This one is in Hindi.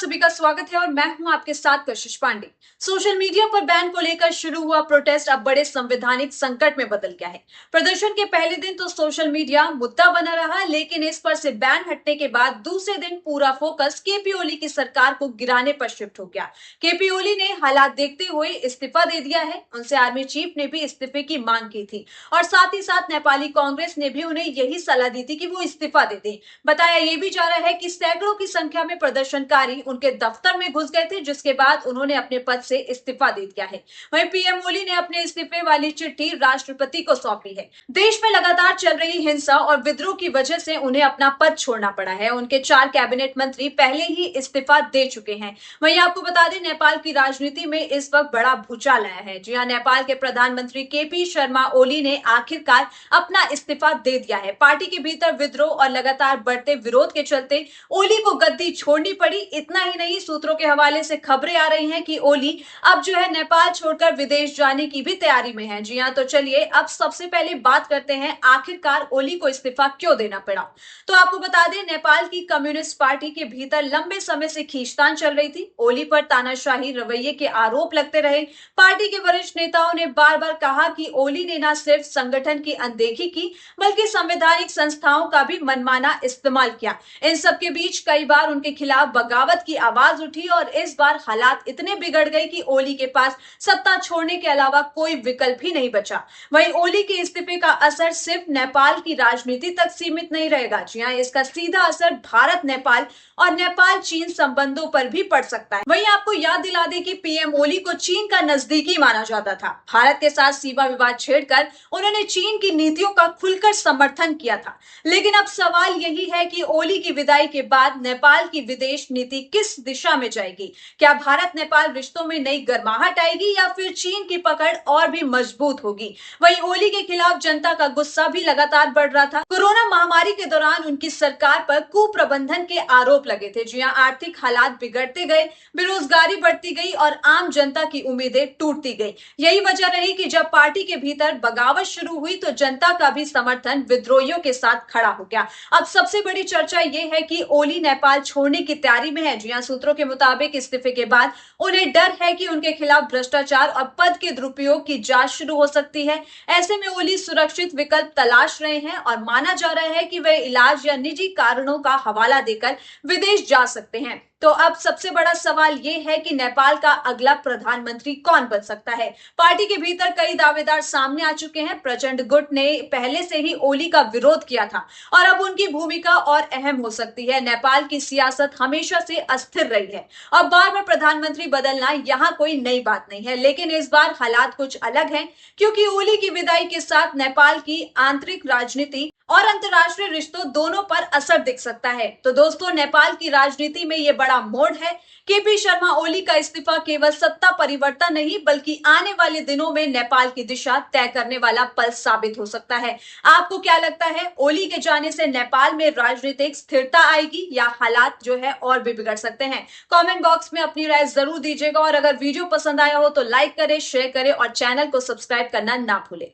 सभी का स्वागत है और मैं हूं आपके साथ कशिश पांडे। सोशल मीडिया पर बैन को लेकर शुरू हुआ प्रोटेस्ट अब बड़े संवैधानिक संकट में बदल गया है। प्रदर्शन के पहले दिन तो सोशल मीडिया मुद्दा बना रहा, लेकिन इस पर से बैन हटने के बाद दूसरे दिन पूरा फोकस केपी ओली की सरकार को गिराने पर शिफ्ट हो गया। केपी ओली ने हालात देखते हुए इस्तीफा दे दिया है। उनसे आर्मी चीफ ने भी इस्तीफे की मांग की थी और साथ ही साथ नेपाली कांग्रेस ने भी उन्हें यही सलाह दी थी कि वो इस्तीफा दे दें। बताया यह भी जा रहा है कि सैकड़ों की संख्या में प्रदर्शनकारी उनके दफ्तर में घुस गए थे, जिसके बाद उन्होंने अपने पद से इस्तीफा दे दिया है। वहीं पीएम ओली ने अपने इस्तीफे वाली चिट्ठी राष्ट्रपति को सौंपी है। देश में लगातार चल रही हिंसा और विद्रोह की वजह से उन्हें अपना पद छोड़ना पड़ा है। उनके 4 कैबिनेट मंत्री पहले ही इस्तीफा दे चुके हैं। वहीं आपको बता दें, नेपाल की राजनीति में इस वक्त बड़ा भूचाल आया है। जी हां, नेपाल के प्रधानमंत्री केपी शर्मा ओली ने आखिरकार अपना इस्तीफा दे दिया है। पार्टी के भीतर विद्रोह और लगातार बढ़ते विरोध के चलते ओली को गद्दी छोड़नी पड़ी। इतना ही नहीं, सूत्रों के हवाले से खबरें आ रही हैं कि ओली अब जो है नेपाल छोड़कर विदेश जाने की भी तैयारी में है। जी हां, तो चलिए अब सबसे पहले बात करते हैं आखिरकार ओली को इस्तीफा क्यों देना पड़ा। तो आपको बता दें, नेपाल की कम्युनिस्ट पार्टी के भीतर लंबे समय से खींचतान चल रही थी। ओली पर तानाशाही रवैये के आरोप लगते रहे। पार्टी के वरिष्ठ नेताओं ने बार बार कहा कि ओली ने न सिर्फ संगठन की अनदेखी की, बल्कि संवैधानिक संस्थाओं का भी मनमाना इस्तेमाल किया। इन सबके बीच कई बार उनके खिलाफ बगावत की आवाज उठी और इस बार हालात इतने बिगड़ गए कि ओली के पास सत्ता छोड़ने के अलावा कोई विकल्प ही नहीं बचा। वहीं ओली के इस्तीफे का असर सिर्फ नेपाल की राजनीति तक सीमित नहीं रहेगा। जी हां, इसका सीधा असर भारत नेपाल और नेपाल चीन संबंधों पर भी पड़ सकता है। वहीं आपको याद दिला दें कि पीएम ओली को चीन का नजदीकी माना जाता था। भारत के साथ सीमा विवाद छेड़कर उन्होंने चीन की नीतियों का खुलकर समर्थन किया था। लेकिन अब सवाल यही है कि ओली की विदाई के बाद नेपाल की विदेश नीति किस दिशा में जाएगी। क्या भारत नेपाल रिश्तों में नई गर्माहट आएगी या फिर चीन की पकड़ और भी मजबूत होगी। वहीं ओली के खिलाफ जनता का गुस्सा भी लगातार बढ़ रहा था। कोरोना महामारी के दौरान उनकी सरकार पर कुप्रबंधन के आरोप लगे थे। जी हां, आर्थिक हालात बिगड़ते गए, बेरोजगारी बढ़ती गई और आम जनता की उम्मीदें टूटती गई। यही वजह रही कि जब पार्टी के भीतर बगावत शुरू हुई तो जनता का भी समर्थन विद्रोहियों के साथ खड़ा हो गया। अब सबसे बड़ी चर्चा यह है कि ओली नेपाल छोड़ने की तैयारी में है। जी हां, सूत्रों के मुताबिक इस्तीफे के बाद उन्हें डर है कि उनके खिलाफ भ्रष्टाचार और पद के दुरुपयोग की जांच शुरू हो सकती है। ऐसे में ओली सुरक्षित विकल्प तलाश रहे हैं और माना जा रहा है कि वे इलाज या निजी कारणों का हवाला देकर विदेश जा सकते हैं। तो अब सबसे बड़ा सवाल यह है कि नेपाल का अगला प्रधानमंत्री कौन बन सकता है। पार्टी के भीतर कई दावेदार सामने आ चुके हैं। प्रचंड गुट ने पहले से ही ओली का विरोध किया था और अब उनकी भूमिका और अहम हो सकती है। नेपाल की सियासत हमेशा से अस्थिर रही है और बार बार प्रधानमंत्री बदलना यहाँ कोई नई बात नहीं है। लेकिन इस बार हालात कुछ अलग हैं, क्योंकि ओली की विदाई के साथ नेपाल की आंतरिक राजनीति और अंतर्राष्ट्रीय रिश्तों दोनों पर असर दिख सकता है। तो दोस्तों, नेपाल की राजनीति में यह बड़ा मोड़ है। केपी शर्मा ओली का इस्तीफा केवल सत्ता परिवर्तन नहीं, बल्कि आने वाले दिनों में नेपाल की दिशा तय करने वाला पल साबित हो सकता है। आपको क्या लगता है, ओली के जाने से नेपाल में राजनीतिक स्थिरता आएगी या हालात जो है और भी बिगड़ सकते हैं? कमेंट बॉक्स में अपनी राय जरूर दीजिएगा और अगर वीडियो पसंद आया हो तो लाइक करें, शेयर करें और चैनल को सब्सक्राइब करना ना भूलें।